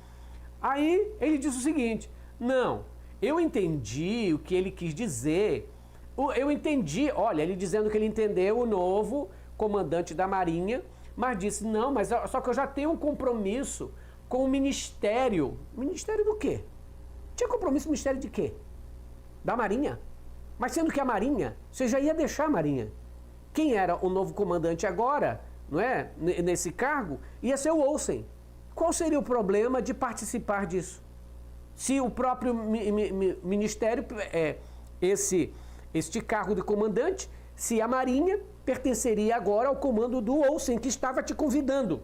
Aí ele disse o seguinte, não, eu entendi o que ele quis dizer, eu entendi, olha, ele dizendo que ele entendeu o novo comandante da Marinha, mas disse, não, mas só que eu já tenho um compromisso com o Ministério. Ministério do quê? Tinha compromisso com o Ministério de quê? Da Marinha? Mas sendo que a Marinha, você já ia deixar a Marinha. Quem era o novo comandante agora, não é? Nesse cargo, ia ser o Olsen. Qual seria o problema de participar disso? Se o próprio Ministério, este cargo de comandante, se a Marinha pertenceria agora ao comando do Olsen, que estava te convidando.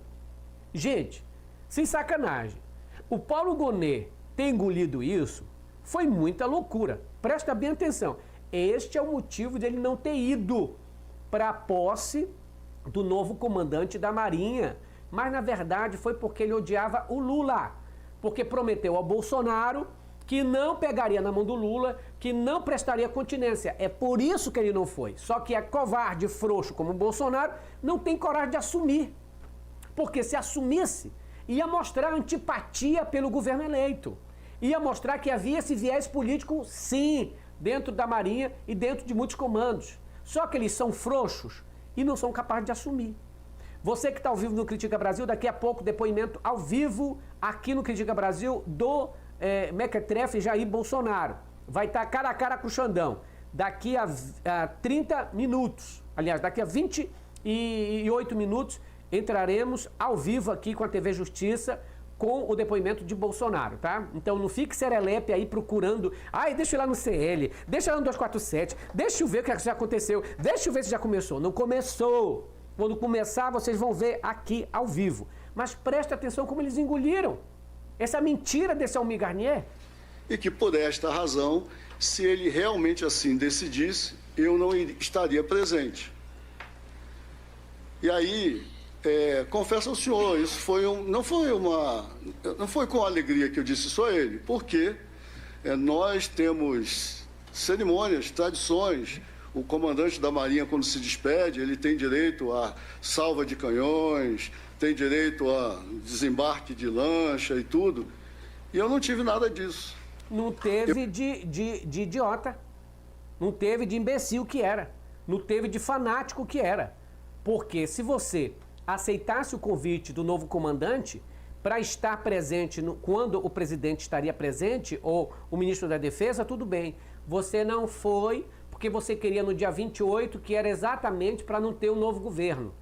Gente, sem sacanagem, o Paulo Gonet ter engolido isso foi muita loucura. Presta bem atenção. Este é o motivo dele não ter ido para a posse do novo comandante da Marinha. Mas, na verdade, foi porque ele odiava o Lula. Porque prometeu ao Bolsonaro que não pegaria na mão do Lula, que não prestaria continência. É por isso que ele não foi. Só que é covarde, frouxo como o Bolsonaro, não tem coragem de assumir. Porque se assumisse, ia mostrar antipatia pelo governo eleito. Ia mostrar que havia esse viés político, sim, dentro da Marinha e dentro de muitos comandos. Só que eles são frouxos e não são capazes de assumir. Você que está ao vivo no Critica Brasil, daqui a pouco, depoimento ao vivo aqui no Critica Brasil do Mequetrefe Jair Bolsonaro. Vai estar cara a cara com o Xandão. Daqui a 30 minutos, aliás, daqui a 28 minutos, entraremos ao vivo aqui com a TV Justiça com o depoimento de Bolsonaro, tá? Então não fique serelepe aí procurando, deixa eu ir lá no CL, deixa eu ir lá no 247, deixa eu ver o que já aconteceu, deixa eu ver se já começou. Não começou. Quando começar, vocês vão ver aqui ao vivo. Mas preste atenção como eles engoliram essa mentira desse Almir Garnier. E que por esta razão, se ele realmente assim decidisse, eu não estaria presente. E aí, confesso ao senhor, isso não foi com alegria que eu disse isso a ele, porque nós temos cerimônias, tradições. O comandante da Marinha, quando se despede, ele tem direito a salva de canhões, tem direito a desembarque de lancha e tudo. E eu não tive nada disso. Não teve de idiota. Não teve de imbecil que era. Não teve de fanático que era. Porque se você aceitasse o convite do novo comandante para estar presente quando o presidente estaria presente, ou o ministro da Defesa, tudo bem. Você não foi porque você queria no dia 28, que era exatamente para não ter um novo governo.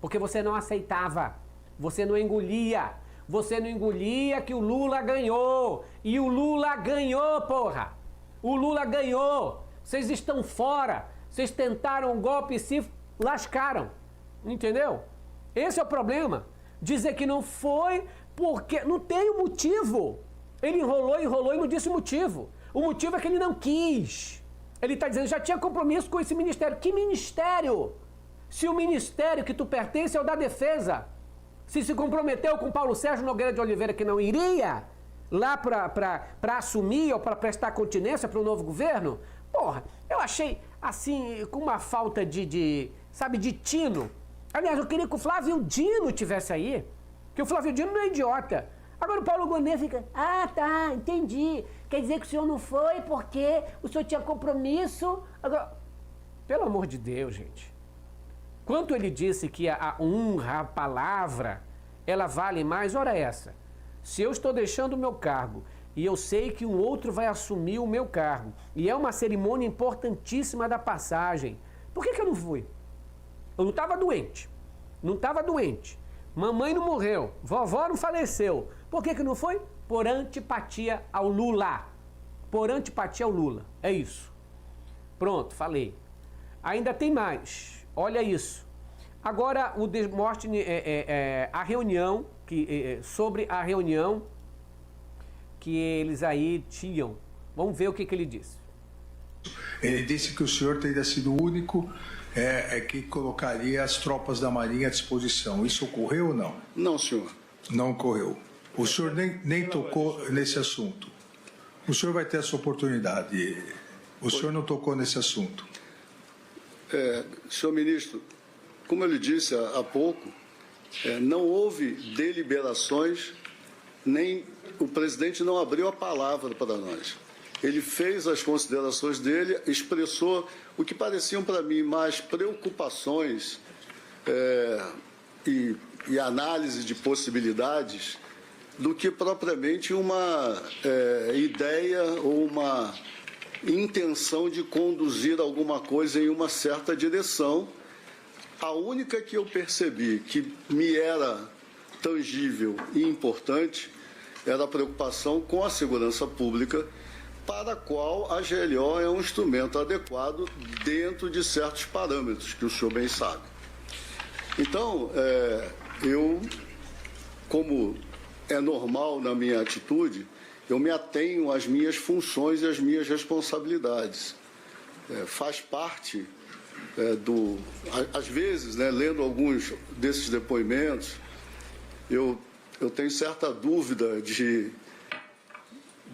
Porque você não aceitava, você não engolia. Você não engolia que o Lula ganhou. E o Lula ganhou, porra! O Lula ganhou! Vocês estão fora! Vocês tentaram um golpe e se lascaram. Entendeu? Esse é o problema. Dizer que não foi porque não tem o motivo. Ele enrolou e não disse o motivo. O motivo é que ele não quis. Ele está dizendo, já tinha compromisso com esse ministério. Que ministério? Se o ministério que tu pertence é o da Defesa, se comprometeu com Paulo Sérgio Nogueira de Oliveira que não iria lá para assumir ou para prestar continência para o novo governo, porra, eu achei assim, com uma falta de tino. Aliás, eu queria que o Flávio Dino tivesse aí, que o Flávio Dino não é idiota. Agora o Paulo Gonet fica, tá, entendi. Quer dizer que o senhor não foi porque o senhor tinha compromisso. Agora, pelo amor de Deus, gente. Quanto ele disse que a honra, a palavra, ela vale mais, ora essa. Se eu estou deixando o meu cargo e eu sei que um outro vai assumir o meu cargo, e é uma cerimônia importantíssima da passagem, por que eu não fui? Eu não estava doente. Não estava doente. Mamãe não morreu. Vovó não faleceu. Por que não foi? Por antipatia ao Lula. Por antipatia ao Lula. É isso. Pronto, falei. Ainda tem mais. Olha isso. Agora, o Demóstenes, a reunião, sobre a reunião que eles aí tinham. Vamos ver o que ele disse. Ele disse que o senhor teria sido o único que colocaria as tropas da Marinha à disposição. Isso ocorreu ou não? Não, senhor. Não ocorreu. O senhor nem tocou nesse assunto. O senhor vai ter essa oportunidade. O senhor não tocou nesse assunto. Senhor ministro, como eu lhe disse há pouco, não houve deliberações, nem o presidente não abriu a palavra para nós. Ele fez as considerações dele, expressou o que pareciam para mim mais preocupações e análise de possibilidades do que propriamente uma ideia ou uma intenção de conduzir alguma coisa em uma certa direção. A única que eu percebi que me era tangível e importante era a preocupação com a segurança pública, para a qual a GLO é um instrumento adequado dentro de certos parâmetros, que o senhor bem sabe. Então, eu, como é normal na minha atitude, eu me atenho às minhas funções e às minhas responsabilidades. Faz parte às vezes, lendo alguns desses depoimentos, eu tenho certa dúvida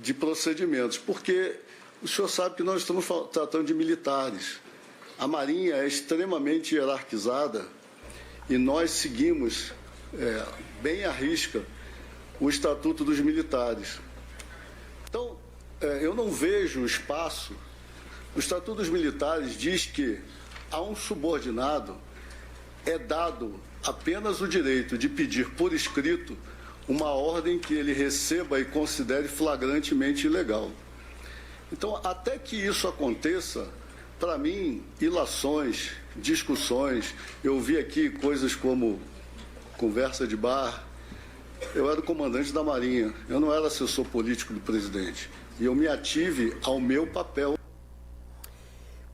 de procedimentos, porque o senhor sabe que nós estamos tratando de militares. A Marinha é extremamente hierarquizada e nós seguimos bem à risca o Estatuto dos Militares. Então, eu não vejo espaço. O Estatuto dos Militares diz que a um subordinado é dado apenas o direito de pedir por escrito uma ordem que ele receba e considere flagrantemente ilegal. Então, até que isso aconteça, para mim, ilações, discussões, eu ouvi aqui coisas como conversa de bar. Eu era o comandante da Marinha, eu não era assessor político do presidente. E eu me ative ao meu papel.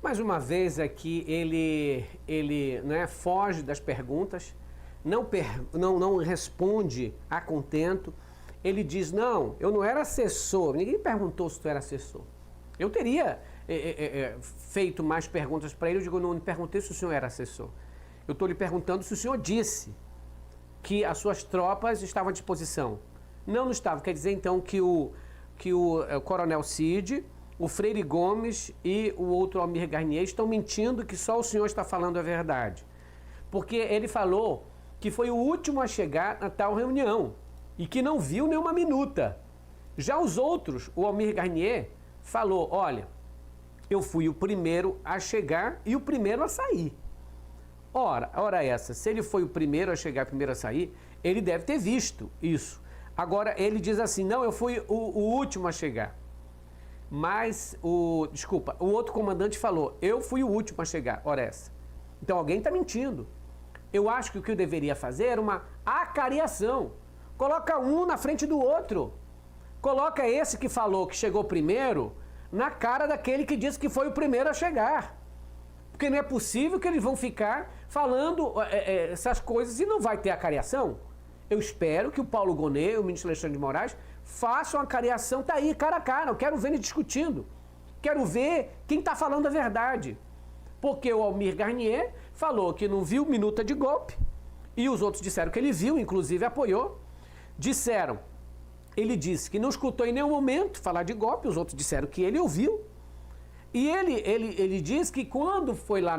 Mais uma vez aqui, ele né, foge das perguntas, não responde a contento. Ele diz, não, eu não era assessor, ninguém perguntou se tu era assessor. Eu teria feito mais perguntas para ele, eu digo, não perguntei se o senhor era assessor. Eu estou lhe perguntando se o senhor disse que as suas tropas estavam à disposição. Não estavam, quer dizer então que o Coronel Cid, o Freire Gomes e o outro Almir Garnier estão mentindo que só o senhor está falando a verdade. Porque ele falou que foi o último a chegar na tal reunião e que não viu nenhuma minuta. Já os outros, o Almir Garnier falou, olha, eu fui o primeiro a chegar e o primeiro a sair. Ora essa, se ele foi o primeiro a chegar, o primeiro a sair, ele deve ter visto isso. Agora, ele diz assim, não, eu fui o último a chegar. Mas, o outro comandante falou, eu fui o último a chegar, ora essa. Então, alguém está mentindo. Eu acho que o que eu deveria fazer era uma acariação. Coloca um na frente do outro. Coloca esse que falou que chegou primeiro na cara daquele que disse que foi o primeiro a chegar. Porque não é possível que eles vão ficar falando essas coisas e não vai ter acariação. Eu espero que o Paulo Gonet, o ministro Alexandre de Moraes, façam a acariação, tá aí, cara a cara. Eu quero ver eles discutindo. Quero ver quem está falando a verdade. Porque o Almir Garnier falou que não viu minuta de golpe e os outros disseram que ele viu, inclusive apoiou. Ele disse que não escutou em nenhum momento falar de golpe, os outros disseram que ele ouviu. E ele diz que quando foi lá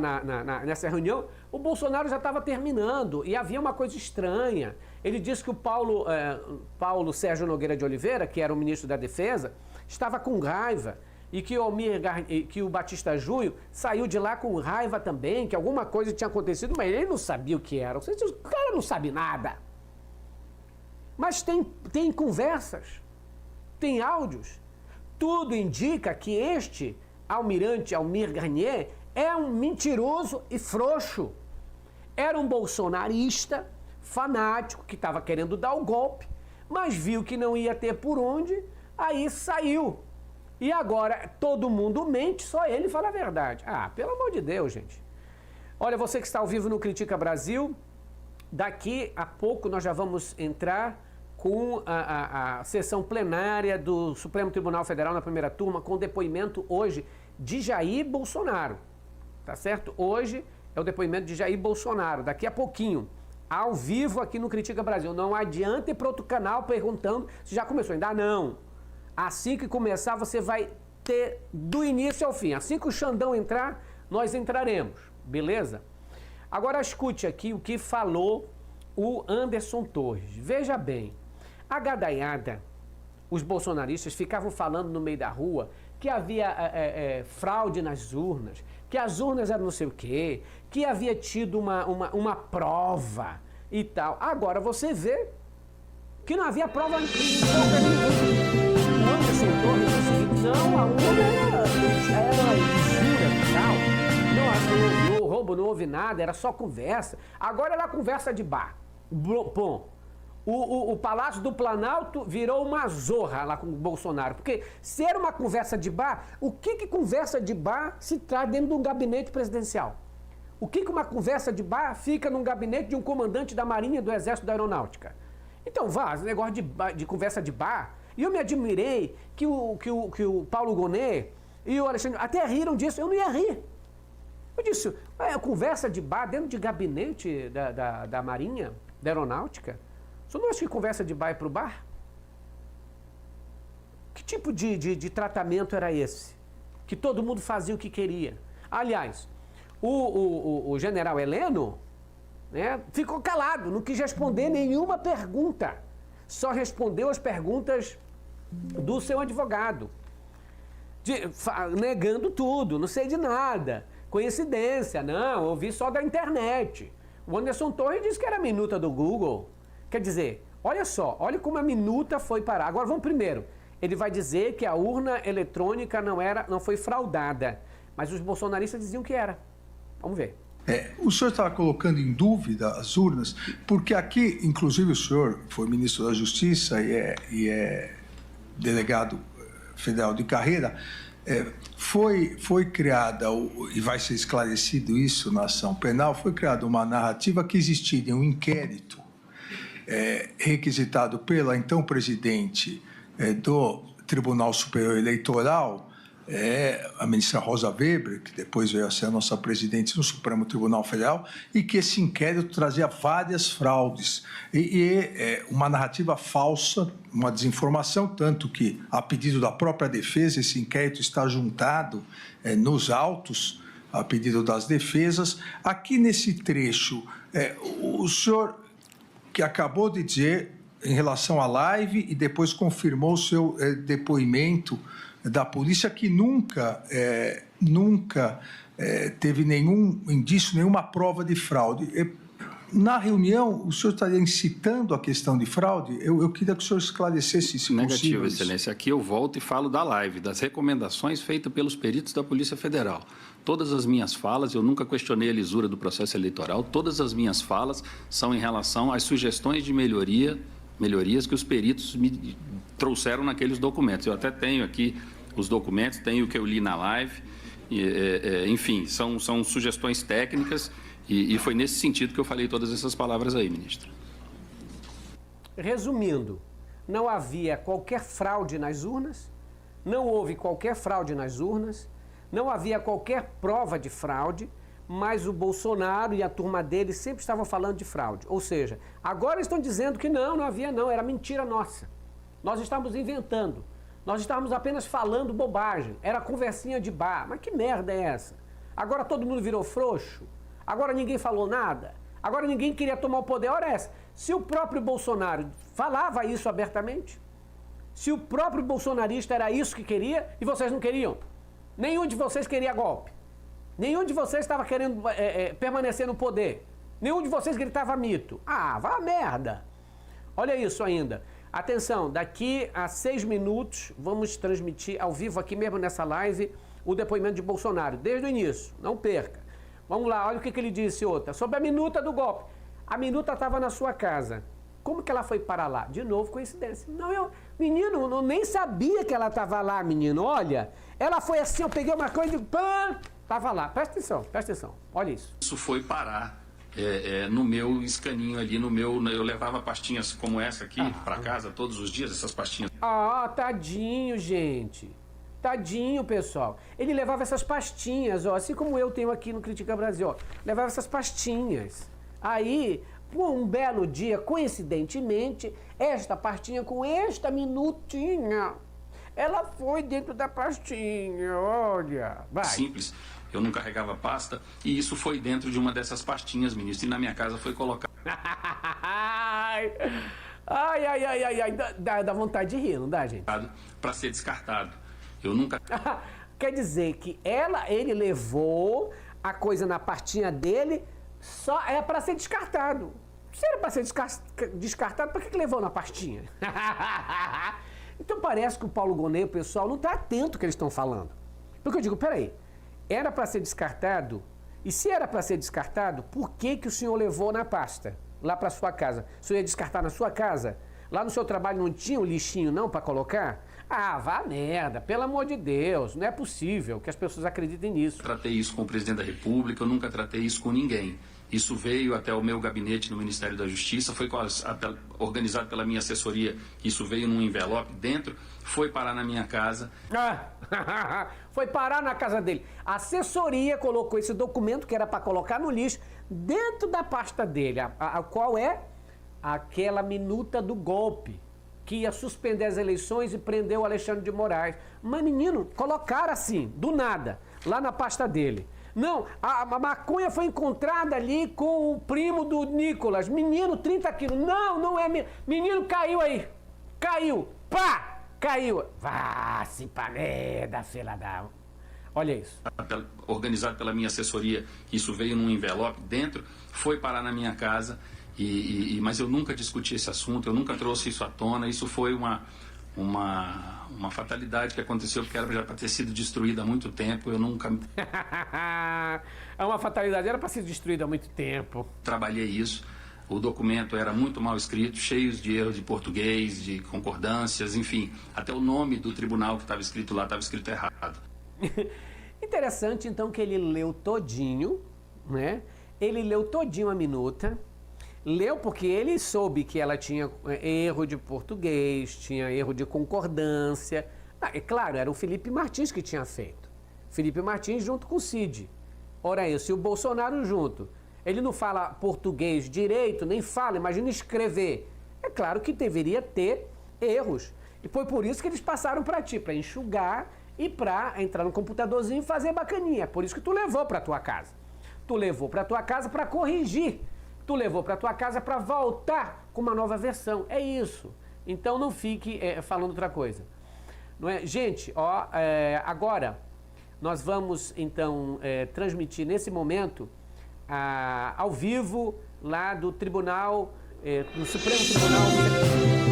nessa reunião, o Bolsonaro já estava terminando e havia uma coisa estranha. Ele disse que o Paulo Sérgio Nogueira de Oliveira, que era o ministro da Defesa, estava com raiva e que o Batista Júnior saiu de lá com raiva também, que alguma coisa tinha acontecido, mas ele não sabia o que era. O cara não sabe nada. Mas tem conversas, tem áudios. Tudo indica que este almirante Almir Garnier é um mentiroso e frouxo. Era um bolsonarista fanático que estava querendo dar o golpe, mas viu que não ia ter por onde, aí saiu. E agora todo mundo mente, só ele fala a verdade. Ah, pelo amor de Deus, gente. Olha, você que está ao vivo no Critica Brasil, daqui a pouco nós já vamos entrar com a sessão plenária do Supremo Tribunal Federal na primeira turma, com depoimento hoje de Jair Bolsonaro. Tá certo? Hoje é o depoimento de Jair Bolsonaro, daqui a pouquinho, ao vivo aqui no Critica Brasil. Não adianta ir para outro canal perguntando se já começou. Ainda não. Assim que começar, você vai ter do início ao fim. Assim que o Xandão entrar, nós entraremos. Beleza? Agora escute aqui o que falou o Anderson Torres. Veja bem, a gadaiada, os bolsonaristas ficavam falando no meio da rua que havia fraude nas urnas, que as urnas eram não sei o quê, que havia tido uma prova e tal. Agora você vê que não havia prova em porra nenhuma. O Anderson Torres disse o seguinte, não, a urna era lisura e tal. Não houve roubo, não houve nada, era só conversa. Agora era conversa de bar. Bom, o Palácio do Planalto virou uma zorra lá com o Bolsonaro. Porque se era uma conversa de bar, o que conversa de bar se traz dentro de um gabinete presidencial? O que uma conversa de bar fica num gabinete de um comandante da Marinha, do Exército, da Aeronáutica? Então, esse negócio de conversa de bar. E eu me admirei que o Paulo Gonet e o Alexandre até riram disso, eu não ia rir. Eu disse, conversa de bar dentro de gabinete da Marinha, da Aeronáutica? Você não acha que conversa de bar é pro bar? Que tipo de tratamento era esse? Que todo mundo fazia o que queria. Aliás, o general Heleno, né, ficou calado, não quis responder nenhuma pergunta. Só respondeu as perguntas do seu advogado. Negando tudo, não sei de nada. Coincidência, não, ouvi só da internet. O Anderson Torres disse que era a minuta do Google. Quer dizer, olha só, olha como a minuta foi parar. Agora vamos primeiro. Ele vai dizer que a urna eletrônica não foi fraudada. Mas os bolsonaristas diziam que era. Vamos ver. O senhor estava colocando em dúvida as urnas, porque aqui, inclusive, o senhor foi ministro da Justiça e é delegado federal de carreira. Foi criada, e vai ser esclarecido isso na ação penal, foi criada uma narrativa que existiria um inquérito requisitado pela então presidente do Tribunal Superior Eleitoral, a ministra Rosa Weber, que depois veio a ser a nossa presidente no Supremo Tribunal Federal, e que esse inquérito trazia várias fraudes uma narrativa falsa, uma desinformação, tanto que, a pedido da própria defesa, esse inquérito está juntado nos autos, a pedido das defesas. Aqui nesse trecho, o senhor que acabou de dizer em relação à live e depois confirmou o seu depoimento da polícia que nunca teve nenhum indício, nenhuma prova de fraude. Na reunião, o senhor estaria incitando a questão de fraude? Eu queria que o senhor esclarecesse se Negativo, possível. Excelência. Aqui eu volto e falo da live, das recomendações feitas pelos peritos da Polícia Federal. Todas as minhas falas, eu nunca questionei a lisura do processo eleitoral, todas as minhas falas são em relação às sugestões de melhorias que os peritos me trouxeram naqueles documentos. Eu até tenho aqui os documentos, tenho o que eu li na live, enfim, são sugestões técnicas e foi nesse sentido que eu falei todas essas palavras aí, ministro. Resumindo, não havia qualquer fraude nas urnas, não houve qualquer fraude nas urnas, não havia qualquer prova de fraude, mas o Bolsonaro e a turma dele sempre estavam falando de fraude. Ou seja, agora estão dizendo que não havia não, era mentira nossa. Nós estávamos inventando. Nós estávamos apenas falando bobagem, era conversinha de bar. Mas que merda é essa? Agora todo mundo virou frouxo? Agora ninguém falou nada? Agora ninguém queria tomar o poder? Ora essa, se o próprio Bolsonaro falava isso abertamente, se o próprio bolsonarista era isso que queria e vocês não queriam, nenhum de vocês queria golpe, nenhum de vocês estava querendo permanecer no poder, nenhum de vocês gritava mito. Ah, vá a merda! Olha isso ainda. Atenção, daqui a 6 minutos vamos transmitir ao vivo aqui mesmo nessa live o depoimento de Bolsonaro, desde o início, não perca. Vamos lá, olha o que ele disse outra, sobre a minuta do golpe. A minuta estava na sua casa. Como que ela foi para lá? De novo, coincidência. Não, menino, eu nem sabia que ela estava lá, menino. Olha, ela foi assim, eu peguei uma coisa e pã, estava lá. Presta atenção, olha isso. Isso foi parar no meu escaninho ali, eu levava pastinhas como essa aqui para casa todos os dias, essas pastinhas. Ah, tadinho, gente. Tadinho, pessoal. Ele levava essas pastinhas, ó, assim como eu tenho aqui no Critica Brasil, ó. Levava essas pastinhas. Aí, por um belo dia, coincidentemente, esta pastinha com esta minutinha, ela foi dentro da pastinha, olha. Vai. Simples. Eu não carregava pasta e isso foi dentro de uma dessas pastinhas, ministro, e na minha casa foi colocado. Ai, dá vontade de rir, não dá, gente? Para ser descartado. Eu nunca... Quer dizer que ele levou a coisa na pastinha dele, só é para ser descartado. Se era para ser descartado, por que levou na pastinha? Então parece que o Paulo Gonet, o pessoal, não está atento ao que eles estão falando. Porque eu digo, peraí, era para ser descartado? E se era para ser descartado, por que o senhor levou na pasta, lá para sua casa? O senhor ia descartar na sua casa? Lá no seu trabalho não tinha um lixinho não para colocar? Ah, vá merda, pelo amor de Deus, não é possível que as pessoas acreditem nisso. Eu tratei isso com o presidente da República, eu nunca tratei isso com ninguém. Isso veio até o meu gabinete no Ministério da Justiça, foi organizado pela minha assessoria, isso veio num envelope dentro, foi parar na minha casa. Foi parar na casa dele. A assessoria colocou esse documento que era para colocar no lixo dentro da pasta dele, a qual é aquela minuta do golpe. que ia suspender as eleições e prendeu o Alexandre de Moraes. Mas, menino, colocaram assim, do nada, lá na pasta dele. Não, a maconha foi encontrada ali com o primo do Nicolas. Menino, 30 quilos. Não, não é menino. Menino caiu aí. Caiu. Pá! Caiu. Vá, se merda, fila da... Olha isso. Organizado pela minha assessoria, isso veio num envelope dentro, foi parar na minha casa, mas eu nunca discuti esse assunto, eu nunca trouxe isso à tona. Isso foi uma fatalidade que aconteceu, porque era para ter sido destruída há muito tempo. Eu nunca... É uma fatalidade, era para ser destruída há muito tempo. Trabalhei isso. O documento era muito mal escrito, cheio de erros de português, de concordâncias, enfim. Até o nome do tribunal que estava escrito lá estava escrito errado. Interessante, então, que ele leu todinho, né? Ele leu todinho a minuta. Leu porque ele soube que ela tinha erro de português, tinha erro de concordância. É claro, era o Felipe Martins que tinha feito. Felipe Martins junto com o Cid. Ora isso, e o Bolsonaro junto. Ele não fala português direito, nem fala, imagina escrever. É claro que deveria ter erros. E foi por isso que eles passaram para ti, para enxugar e para entrar no computadorzinho e fazer bacaninha. Por isso que tu levou para tua casa. Tu levou para tua casa para corrigir. Tu levou para tua casa para voltar com uma nova versão. É isso. Então não fique falando outra coisa. Não é? Gente, ó, agora nós vamos então transmitir nesse momento ao vivo lá do Tribunal, do Supremo Tribunal